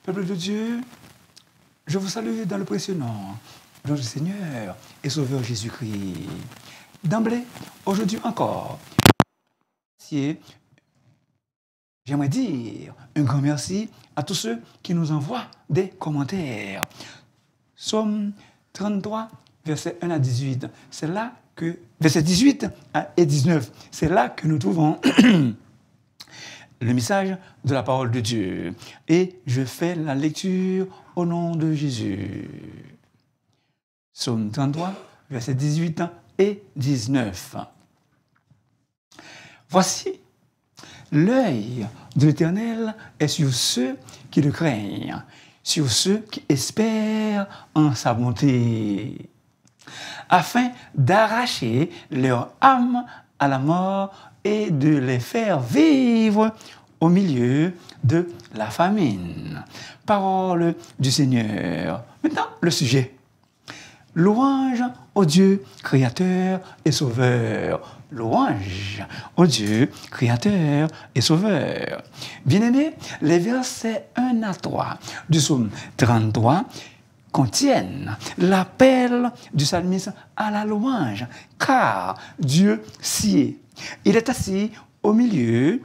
Peuple de Dieu, je vous salue dans le précieux nom de notre Seigneur et Sauveur Jésus-Christ. D'emblée, aujourd'hui encore, j'aimerais dire un grand merci à tous ceux qui nous envoient des commentaires. Psaume 33, versets 1 à 18. C'est là que, versets 18 et 19, c'est là que nous trouvons le message de la parole de Dieu. Et je fais la lecture au nom de Jésus. Psaume 33, versets 18 et 19. Voici, l'œil de l'Éternel est sur ceux qui le craignent, sur ceux qui espèrent en sa bonté, afin d'arracher leur âme à la mort et de les faire vivre au milieu de la famine. Parole du Seigneur. Maintenant, le sujet. Louange au Dieu créateur et sauveur. Louange au Dieu créateur et sauveur. Bien-aimés, les versets 1 à 3 du psaume 33 contiennent l'appel du psalmiste à la louange, car Dieu sied. Il est assis au milieu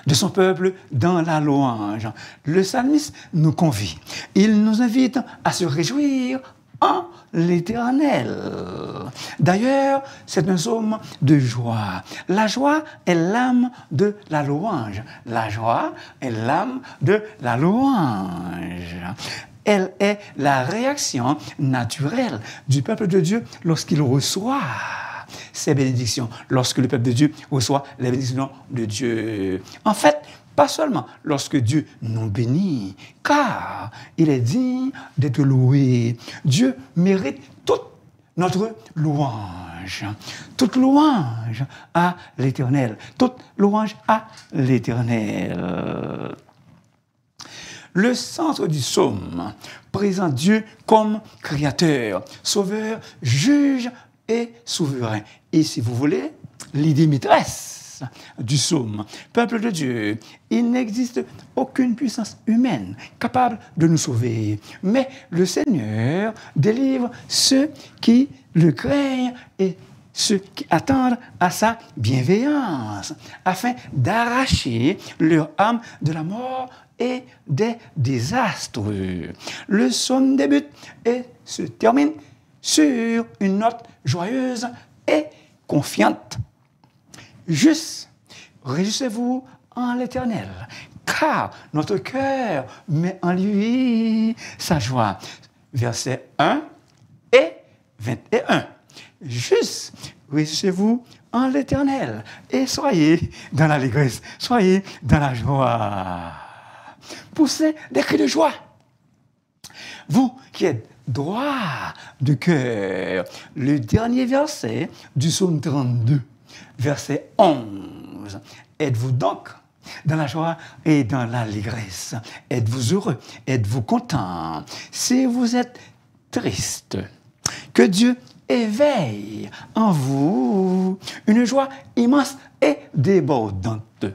de son peuple dans la louange. Le psalmiste nous convie. Il nous invite à se réjouir en l'Éternel. D'ailleurs, c'est un psaume de joie. La joie est l'âme de la louange. La joie est l'âme de la louange. Elle est la réaction naturelle du peuple de Dieu lorsqu'il reçoit ces bénédictions, lorsque le peuple de Dieu reçoit les bénédictions de Dieu. En fait, pas seulement lorsque Dieu nous bénit, car il est digne d'être loué. Dieu mérite toute notre louange. Toute louange à l'Éternel. Toute louange à l'Éternel. Le centre du psaume présente Dieu comme créateur, sauveur, juge et souverain. Et si vous voulez, l'idée maîtresse du psaume, peuple de Dieu, il n'existe aucune puissance humaine capable de nous sauver. Mais le Seigneur délivre ceux qui le craignent et ceux qui attendent à sa bienveillance, afin d'arracher leur âme de la mort et des désastres. Le psaume débute et se termine sur une note joyeuse et confiante. Juste, réjouissez-vous en l'Éternel, car notre cœur met en lui sa joie. Versets 1 et 21. Juste, réjouissez-vous en l'Éternel et soyez dans l'allégresse, soyez dans la joie. Poussez des cris de joie. Vous qui êtes droit de cœur. Le dernier verset du psaume 32, verset 11. Êtes-vous donc dans la joie et dans l'allégresse? Êtes-vous heureux? Êtes-vous content? Si vous êtes triste, que Dieu éveille en vous une joie immense et débordante.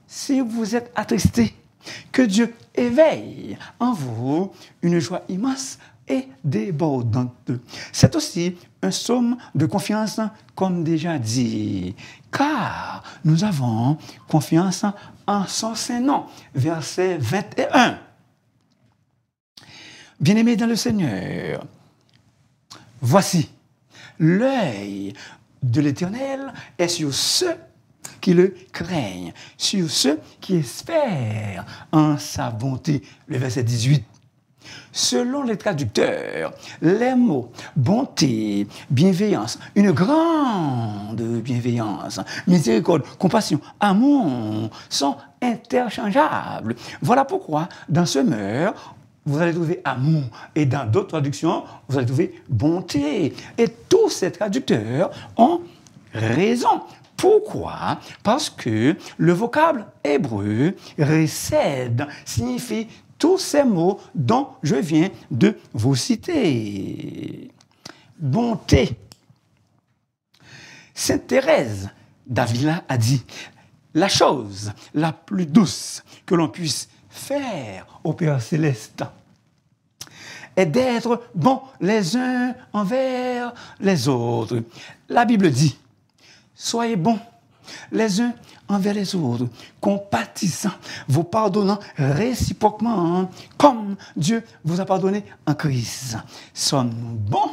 Si vous êtes attristé, que Dieu éveille en vous une joie immense et débordante. C'est aussi un psaume de confiance, comme déjà dit, car nous avons confiance en son saint nom. Verset 21. Bien-aimés dans le Seigneur, voici, l'œil de l'Éternel est sur ceux qui le craignent, sur ceux qui espèrent en sa bonté. Le verset 18. Selon les traducteurs, les mots bonté, bienveillance, une grande bienveillance, miséricorde, compassion, amour sont interchangeables. Voilà pourquoi dans Semeur, vous allez trouver amour et dans d'autres traductions, vous allez trouver bonté. Et tous ces traducteurs ont raison. Pourquoi? Parce que le vocable hébreu récède signifie tous ces mots dont je viens de vous citer. Bonté. Sainte Thérèse d'Avila a dit « La chose la plus douce que l'on puisse faire au Père céleste est d'être bons les uns envers les autres. La Bible dit, soyez bons les uns envers les autres, compatissant, vous pardonnant réciproquement, comme Dieu vous a pardonné en Christ. Sommes-nous bons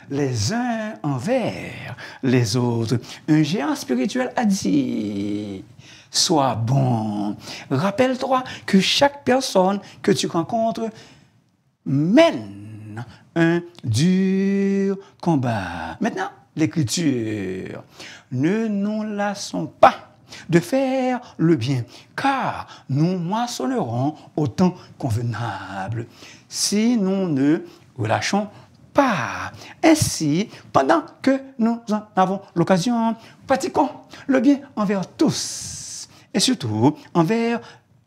les uns envers les autres? Un géant spirituel a dit, sois bon. Rappelle-toi que chaque personne que tu rencontres mène un dur combat. Maintenant, l'Écriture, ne nous lassons pas de faire le bien, car nous moissonnerons au temps convenable si nous ne relâchons pas. Ainsi, pendant que nous en avons l'occasion, pratiquons le bien envers tous, et surtout envers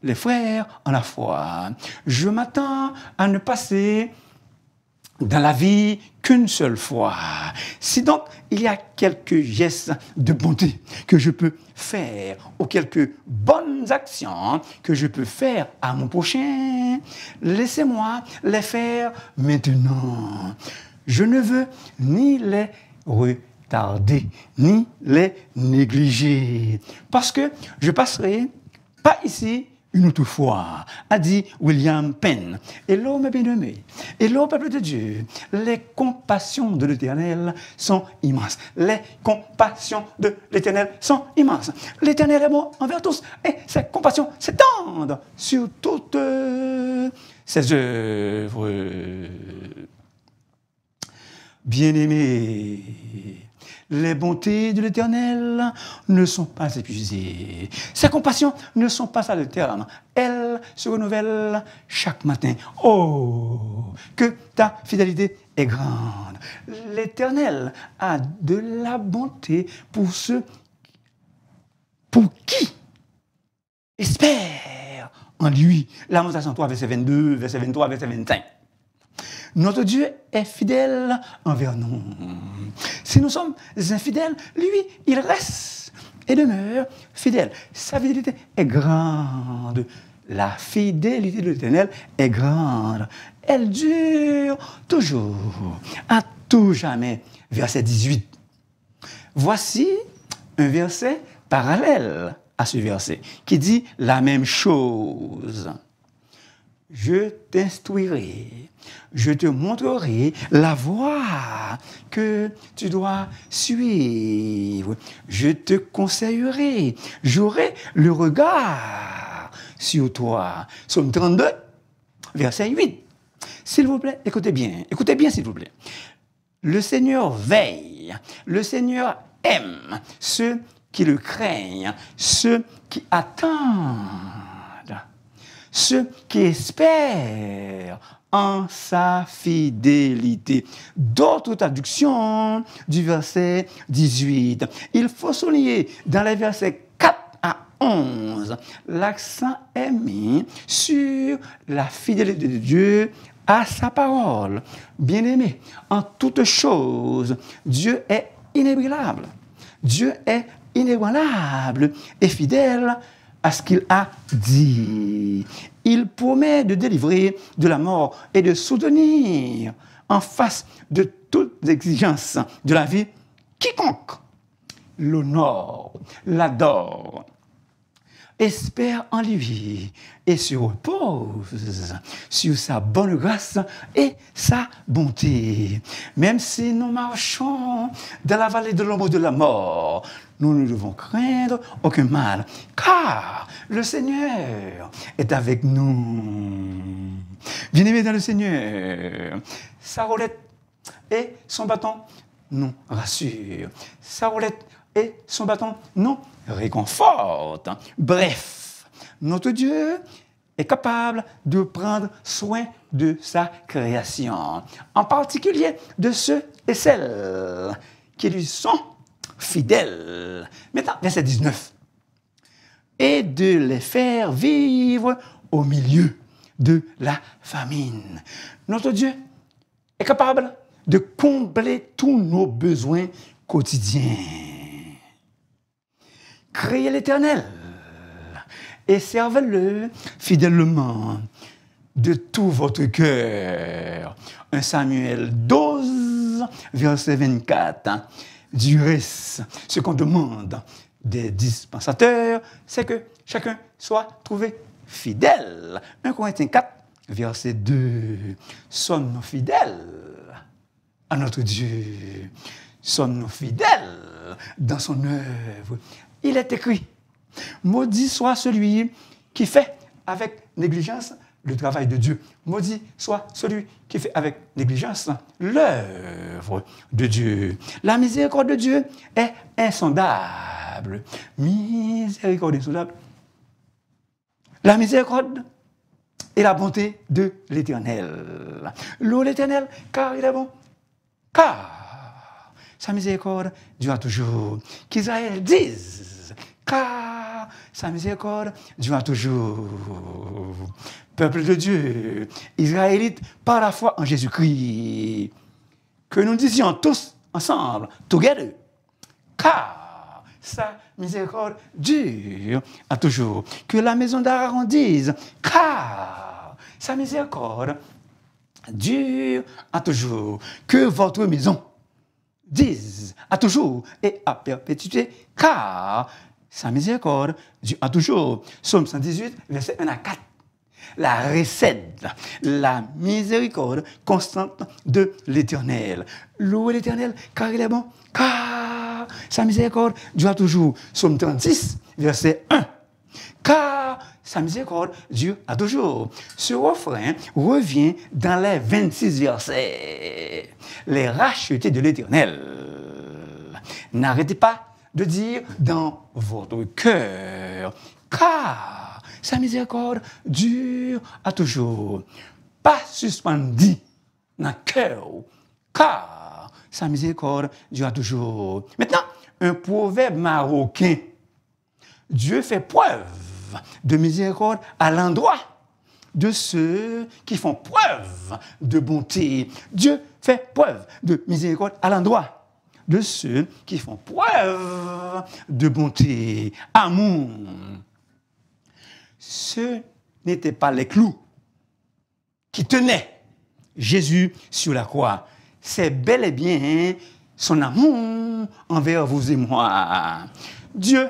les frères en la foi. Je m'attends à ne passer dans la vie qu'une seule fois. Si donc il y a quelques gestes de bonté que je peux faire ou quelques bonnes actions que je peux faire à mon prochain, laissez-moi les faire maintenant. Je ne veux ni les retarder, ni les négliger, parce que je passerai pas ici une autre fois, a dit William Penn. Hello, mes bien-aimés. Hello, peuple de Dieu. Les compassions de l'Éternel sont immenses. Les compassions de l'Éternel sont immenses. L'Éternel est bon envers tous et ses compassions s'étendent sur toutes ses œuvres. Bien-aimés, les bontés de l'Éternel ne sont pas épuisées. Ses compassions ne sont pas à l'éternel. Elles se renouvellent chaque matin. Oh, que ta fidélité est grande. L'Éternel a de la bonté pour ceux pour qui espèrent en lui. Lamentation 3, verset 22, verset 23, verset 25. Notre Dieu est fidèle envers nous. Si nous sommes infidèles, lui, il reste et demeure fidèle. Sa fidélité est grande. La fidélité de l'Éternel est grande. Elle dure toujours, à tout jamais. Verset 18. Voici un verset parallèle à ce verset qui dit la même chose. Je t'instruirai, je te montrerai la voie que tu dois suivre. Je te conseillerai, j'aurai le regard sur toi. Psaume 32, verset 8. S'il vous plaît, écoutez bien s'il vous plaît. Le Seigneur veille, le Seigneur aime ceux qui le craignent, ceux qui attendent. Ceux qui espèrent en sa fidélité. D'autres traductions du verset 18. Il faut souligner dans les versets 4 à 11, l'accent est mis sur la fidélité de Dieu à sa parole. Bien-aimé, en toutes choses, Dieu est inébranlable. Dieu est inébranlable et fidèle à ce qu'il a dit. Il promet de délivrer de la mort et de soutenir en face de toutes exigences de la vie quiconque l'honore, l'adore, espère en lui et se repose sur sa bonne grâce et sa bonté. Même si nous marchons dans la vallée de l'ombre de la mort, nous ne devons craindre aucun mal, car le Seigneur est avec nous. Bien-aimés dans le Seigneur, sa roulette et son bâton nous rassurent. Sa roulette et son bâton nous réconfortent. Bref, notre Dieu est capable de prendre soin de sa création, en particulier de ceux et celles qui lui sont fidèles. Maintenant, verset 19. Et de les faire vivre au milieu de la famine. Notre Dieu est capable de combler tous nos besoins quotidiens. Créez l'Éternel et servez-le fidèlement de tout votre cœur. 1 Samuel 12, verset 24. Du reste, ce qu'on demande des dispensateurs, c'est que chacun soit trouvé fidèle. 1 Corinthiens 4, verset 2. Sommes-nous fidèles à notre Dieu? Sommes-nous fidèles dans son œuvre? Il est écrit, maudit soit celui qui fait avec négligence le travail de Dieu. Maudit soit celui qui fait avec négligence l'œuvre de Dieu. La miséricorde de Dieu est insondable. Miséricorde insondable. La miséricorde et la bonté de l'Éternel. Louez l'Éternel, car il est bon. Car sa miséricorde dure toujours. Qu'Israël dise, car sa miséricorde dure toujours. Peuple de Dieu, Israélites, par la foi en Jésus-Christ, que nous disions tous ensemble, together, car sa miséricorde dure à toujours. Que la maison d'Aaron dise, car sa miséricorde dure à toujours. Que votre maison dise à toujours et à perpétuité, car sa miséricorde dure à toujours. Psaume 118, verset 1 à 4. La recette, la miséricorde constante de l'Éternel. Louez l'Éternel, car il est bon, car sa miséricorde dure toujours. Psaume 36, verset 1. Car sa miséricorde dure à toujours. Ce refrain revient dans les 26 versets. Les rachetés de l'Éternel. N'arrêtez pas de dire dans votre cœur, car sa miséricorde dure à toujours. Pas suspendu dans le cœur, car sa miséricorde dure à toujours. Maintenant, un proverbe marocain. Dieu fait preuve de miséricorde à l'endroit de ceux qui font preuve de bonté. Dieu fait preuve de miséricorde à l'endroit de ceux qui font preuve de bonté. Amour. Ce n'étaient pas les clous qui tenaient Jésus sur la croix. C'est bel et bien son amour envers vous et moi. Dieu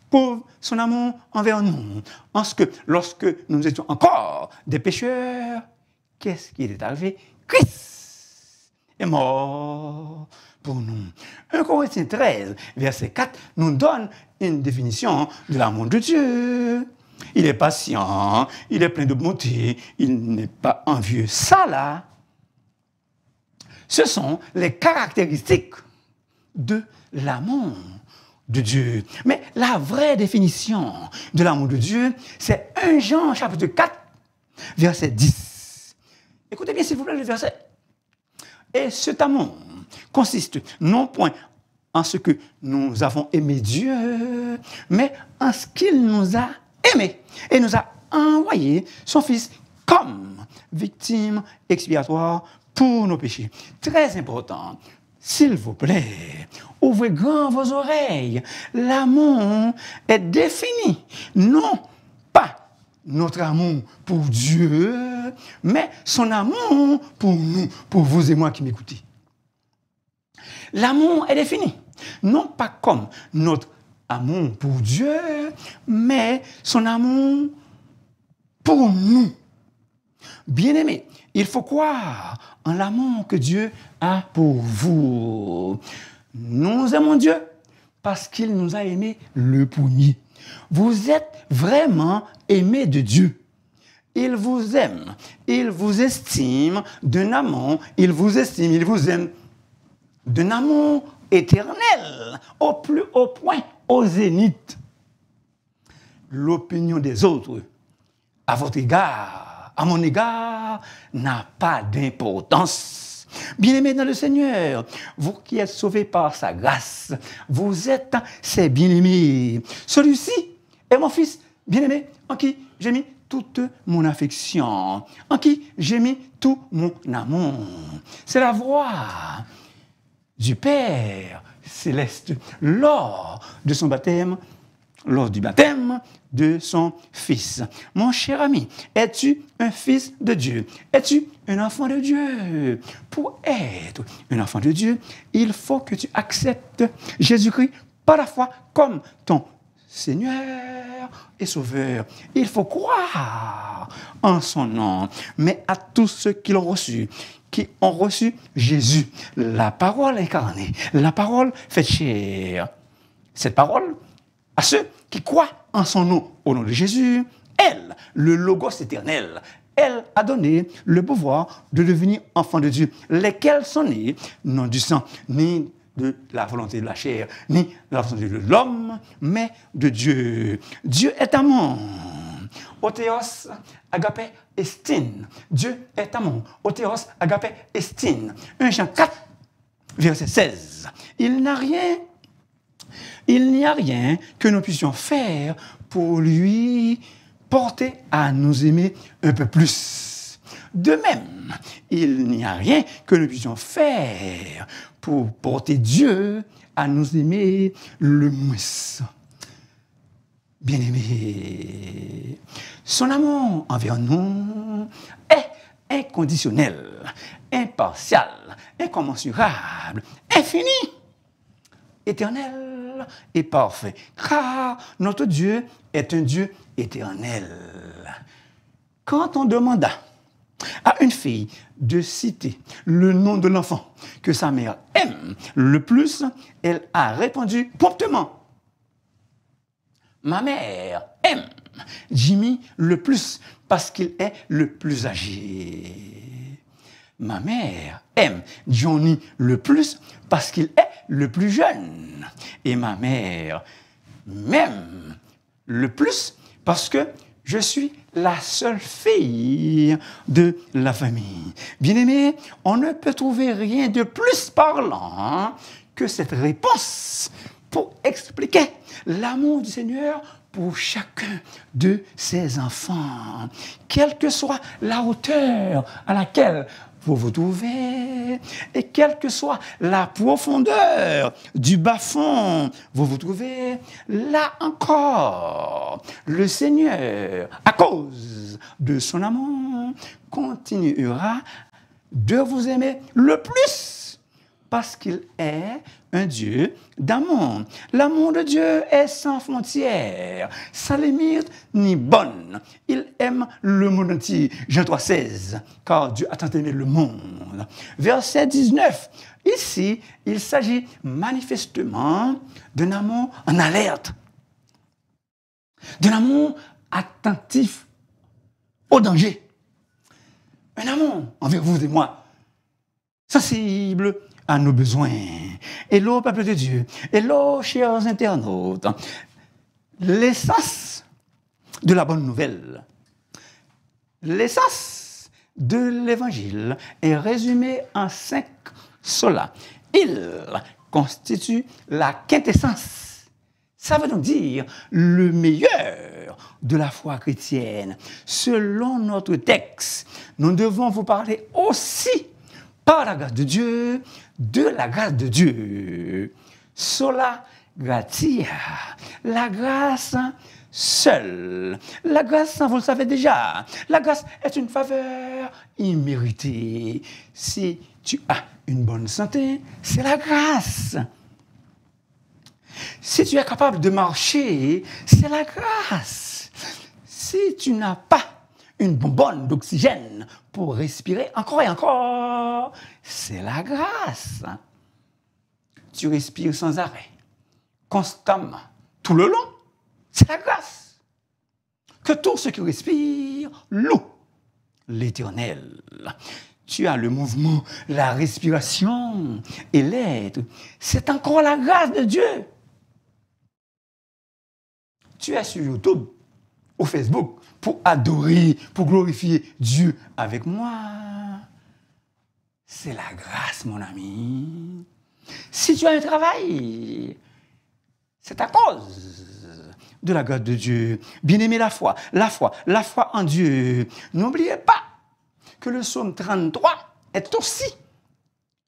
prouve son amour envers nous. En ce que, lorsque nous étions encore des pécheurs, qu'est-ce qui est arrivé? Christ est mort pour nous. 1 Corinthiens 13, verset 4, nous donne une définition de l'amour de Dieu. Il est patient, il est plein de bonté, il n'est pas envieux. Ça, là, ce sont les caractéristiques de l'amour de Dieu. Mais la vraie définition de l'amour de Dieu, c'est 1 Jean, chapitre 4, verset 10. Écoutez bien, s'il vous plaît, le verset. Et cet amour consiste non point en ce que nous avons aimé Dieu, mais en ce qu'il nous a aimé et nous a envoyé son Fils comme victime expiatoire pour nos péchés. Très important, s'il vous plaît, ouvrez grand vos oreilles. L'amour est défini, non pas notre amour pour Dieu, mais son amour pour nous, pour vous et moi qui m'écoutez. L'amour est défini, non pas comme notre amour pour Dieu, mais son amour pour nous. Bien-aimés, il faut croire en l'amour que Dieu a pour vous. Nous aimons Dieu parce qu'il nous a aimés le premier. Vous êtes vraiment aimés de Dieu. Il vous aime, il vous estime d'un amour, il vous estime, il vous aime d'un amour éternel, au plus haut point, au zénith. L'opinion des autres à votre égard, à mon égard, n'a pas d'importance. Bien-aimés dans le Seigneur, vous qui êtes sauvés par sa grâce, vous êtes ses bien-aimés. Celui-ci est mon Fils bien-aimé, en qui j'ai mis toute mon affection, en qui j'ai mis tout mon amour. C'est la voix du Père céleste lors de son baptême lors du baptême de son fils. Mon cher ami, es-tu un fils de Dieu? Es-tu un enfant de Dieu? Pour être un enfant de Dieu, il faut que tu acceptes Jésus-Christ par la foi comme ton Seigneur et Sauveur. Il faut croire en son nom. Mais à tous ceux qui l'ont reçu, qui ont reçu Jésus, la parole incarnée, la parole faite chair. Cette parole, à ceux qui croient en son nom, au nom de Jésus, elle, le Logos éternel, elle a donné le pouvoir de devenir enfants de Dieu, lesquels sont nés, non du sang, ni de la volonté de la chair, ni de la volonté de l'homme, mais de Dieu. Dieu est amour. Othéos, agapé, estine. Dieu est amour. Othéos, agapé, estine. 1 Jean 4, verset 16. Il n'y a rien que nous puissions faire pour lui porter à nous aimer un peu plus. De même, il n'y a rien que nous puissions faire pour porter Dieu à nous aimer le moins. Bien-aimés, son amour envers nous est inconditionnel, impartial, incommensurable, infini, éternel et parfait, car notre Dieu est un Dieu éternel. Quand on demanda à une fille de citer le nom de l'enfant que sa mère aime le plus, elle a répondu promptement: ma mère aime Jimmy le plus parce qu'il est le plus âgé. Ma mère aime Johnny le plus parce qu'il est le plus jeune. Et ma mère m'aime le plus parce que je suis la seule fille de la famille. Bien-aimé, on ne peut trouver rien de plus parlant que cette réponse pour expliquer l'amour du Seigneur pour chacun de ses enfants. Quelle que soit la hauteur à laquelle vous vous trouvez, et quelle que soit la profondeur du bas-fond vous vous trouvez, là encore, le Seigneur, à cause de son amour, continuera de vous aimer le plus, parce qu'il est un Dieu d'amour. L'amour de Dieu est sans frontières, sans limite ni borne. Il aime le monde entier. Jean 3,16, car Dieu a tant aimé le monde. Verset 19, ici, il s'agit manifestement d'un amour en alerte, d'un amour attentif au danger, un amour envers vous et moi, sensible à nos besoins. Hello, peuple de Dieu. Hello, chers internautes. L'essence de la bonne nouvelle, l'essence de l'évangile est résumée en 5 solas. Il constitue la quintessence. Ça veut donc dire le meilleur de la foi chrétienne. Selon notre texte, nous devons vous parler aussi, par la grâce de Dieu, de la grâce de Dieu. Sola gratia, la grâce seule. La grâce, vous le savez déjà, la grâce est une faveur imméritée. Si tu as une bonne santé, c'est la grâce. Si tu es capable de marcher, c'est la grâce. Si tu n'as pas une bonbonne d'oxygène pour respirer encore et encore, c'est la grâce. Tu respires sans arrêt, constamment, tout le long, c'est la grâce. Que tous ceux qui respirent louent l'Éternel. Tu as le mouvement, la respiration et l'être. C'est encore la grâce de Dieu. Tu es sur YouTube ou Facebook pour adorer, pour glorifier Dieu avec moi. C'est la grâce, mon ami. Si tu as un travail, c'est à cause de la grâce de Dieu. Bien-aimé, la foi en Dieu. N'oubliez pas que le psaume 33 est aussi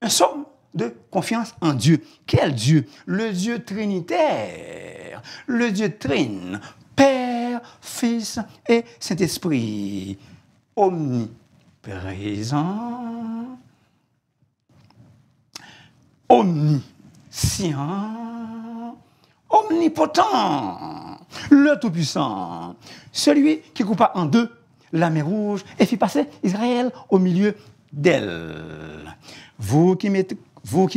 un psaume de confiance en Dieu. Quel Dieu? Le Dieu trinitaire. Père, le Dieu trine, Père, Fils et Saint-Esprit, omniprésent, omniscient, omnipotent, le Tout-Puissant, celui qui coupa en deux la mer Rouge et fit passer Israël au milieu d'elle. Vous qui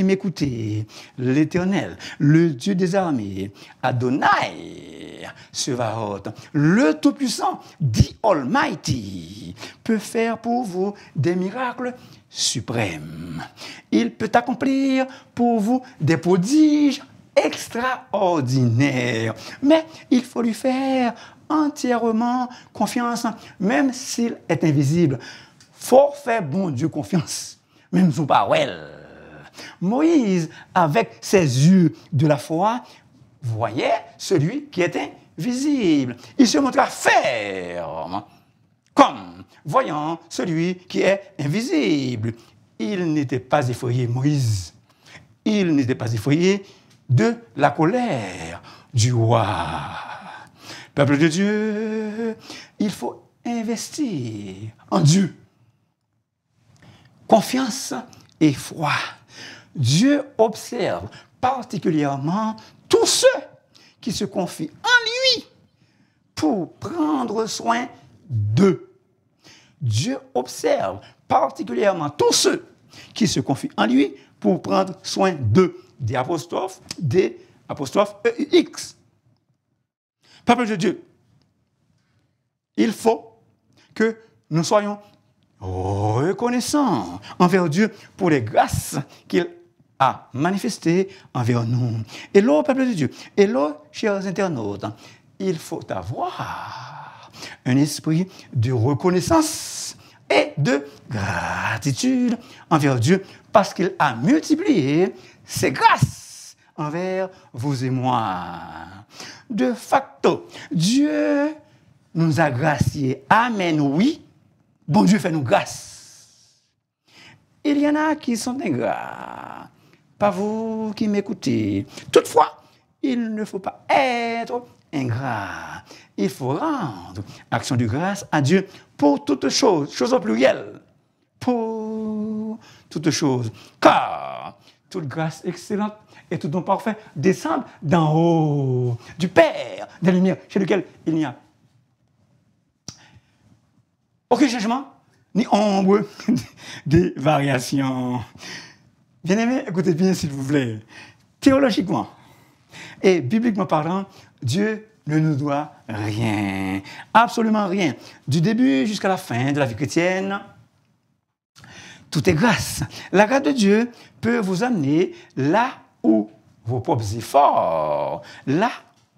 m'écoutez, l'Éternel, le Dieu des armées, Adonai, Sevaot, le Tout-Puissant, dit Almighty, peut faire pour vous des miracles suprêmes. Il peut accomplir pour vous des prodiges extraordinaires. Mais il faut lui faire entièrement confiance, même s'il est invisible. Faut faire bon Dieu confiance, même sous parole. Moïse, avec ses yeux de la foi, voyait celui qui était invisible. Il se montra ferme, comme voyant celui qui est invisible. Il n'était pas effrayé, Moïse. Il n'était pas effrayé de la colère du roi. Peuple de Dieu, il faut investir en Dieu. Confiance et foi. Dieu observe particulièrement tous ceux qui se confient en lui pour prendre soin d'eux. Dieu observe particulièrement tous ceux qui se confient en lui pour prendre soin d'eux. Des apostrophes EX. Peuple de Dieu, il faut que nous soyons reconnaissants envers Dieu pour les grâces qu'il a manifestées envers nous. Et là, peuple de Dieu, et là, chers internautes, il faut avoir un esprit de reconnaissance et de gratitude envers Dieu parce qu'il a multiplié ses grâces envers vous et moi. De facto, Dieu nous a graciés. Amen, oui. Bon Dieu fait nous grâce. Il y en a qui sont ingrats. Pas vous qui m'écoutez. Toutefois, il ne faut pas être ingrat. Il faut rendre action de grâce à Dieu pour toutes choses, choses au pluriel. Pour toutes choses. Car toute grâce excellente et tout don parfait descendent d'en haut, du Père des lumières, chez lequel il n'y a aucun changement, ni ombre de variation. Bien-aimés, écoutez bien s'il vous plaît. Théologiquement et bibliquement parlant, Dieu ne nous doit rien, absolument rien. Du début jusqu'à la fin de la vie chrétienne, tout est grâce. La grâce de Dieu peut vous amener là où vos propres efforts, là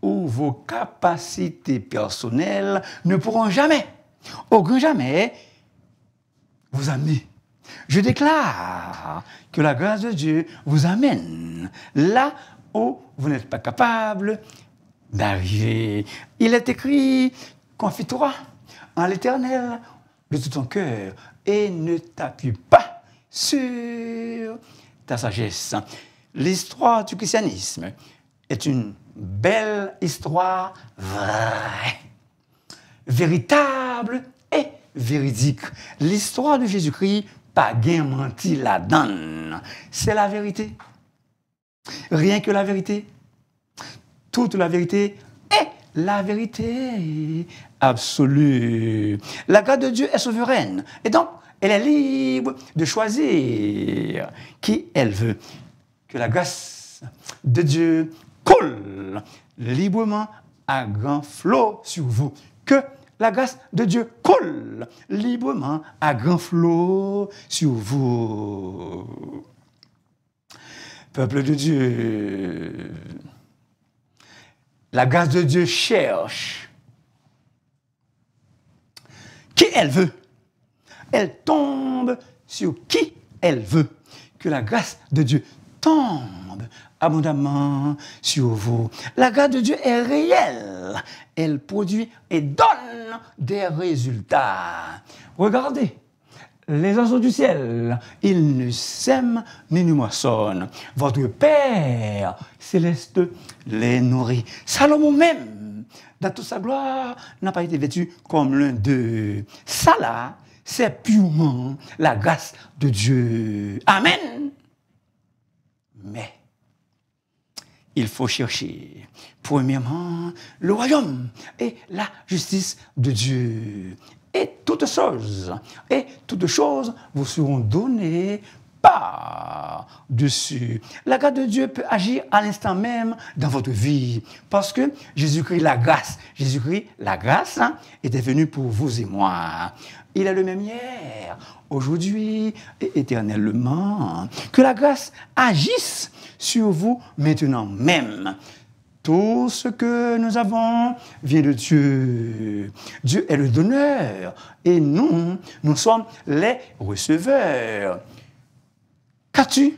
où vos capacités personnelles ne pourront jamais, au grand jamais, vous amener. Je déclare que la grâce de Dieu vous amène là où vous n'êtes pas capable d'arriver. Il est écrit, confie-toi en l'Éternel de tout ton cœur et ne t'appuie pas sur ta sagesse. L'histoire du christianisme est une belle histoire vraie, véritable et véridique. L'histoire de Jésus-Christ, pas gain menti la donne. C'est la vérité. Rien que la vérité. Toute la vérité est la vérité absolue. La grâce de Dieu est souveraine. Et donc, elle est libre de choisir qui elle veut. Que la grâce de Dieu coule librement à grand flot sur vous. Que la grâce de Dieu coule librement à grand flot sur vous. Peuple de Dieu, la grâce de Dieu cherche qui elle veut. Elle tombe sur qui elle veut. Que la grâce de Dieu tombe abondamment sur vous. La grâce de Dieu est réelle. Elle produit et donne des résultats. Regardez les oiseaux du ciel. Ils ne sèment ni ne moissonnent. Votre Père céleste les nourrit. Salomon même, dans toute sa gloire, n'a pas été vêtu comme l'un d'eux. Ça là, c'est purement la grâce de Dieu. Amen. Mais il faut chercher, premièrement, le royaume et la justice de Dieu. Et toutes choses vous seront données par-dessus. La grâce de Dieu peut agir à l'instant même dans votre vie. Parce que Jésus-Christ, la grâce, était venu pour vous et moi. Il est le même hier, aujourd'hui et éternellement. Que la grâce agisse sur vous maintenant même. Tout ce que nous avons vient de Dieu. Dieu est le donneur et nous sommes les receveurs. Qu'as-tu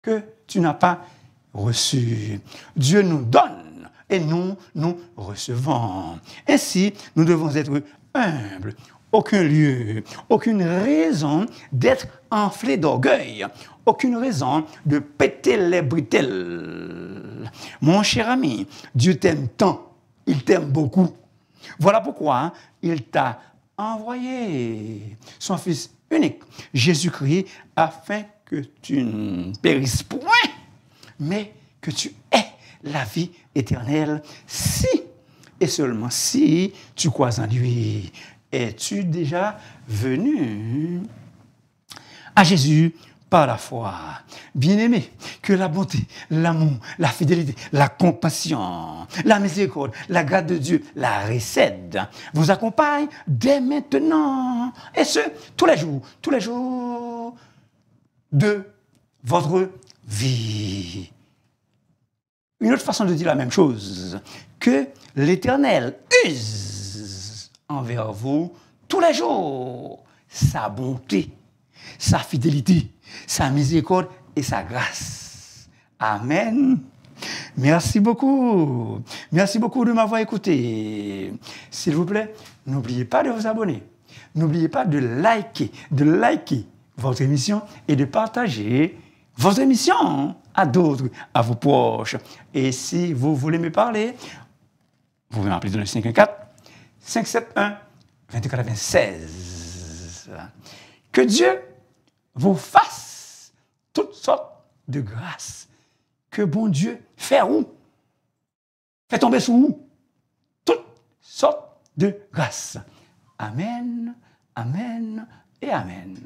que tu n'as pas reçu? Dieu nous donne et nous recevons. Ainsi, nous devons être humbles. Aucun lieu, aucune raison d'être enflé d'orgueil, aucune raison de péter les bretelles. Mon cher ami, Dieu t'aime tant, il t'aime beaucoup. Voilà pourquoi il t'a envoyé son Fils unique, Jésus-Christ, afin que tu ne périsses point, mais que tu aies la vie éternelle si, et seulement si, tu crois en lui. Es-tu déjà venu à Jésus par la foi? Bien-aimé, que la bonté, l'amour, la fidélité, la compassion, la miséricorde, la grâce de Dieu, la recède, vous accompagnent dès maintenant. Et ce, tous les jours de votre vie. Une autre façon de dire la même chose, que l'Éternel use envers vous tous les jours sa bonté, sa fidélité, sa miséricorde et sa grâce. Amen. Merci beaucoup. Merci beaucoup de m'avoir écouté. S'il vous plaît, n'oubliez pas de vous abonner. N'oubliez pas de liker votre émission et de partager votre émission à d'autres, à vos proches. Et si vous voulez me parler, vous pouvez m'appeler dans le 514-571-2496. Que Dieu vous fasse toutes sortes de grâces. Que bon Dieu fait où? Fait tomber sous vous toutes sortes de grâces. Amen, amen et amen.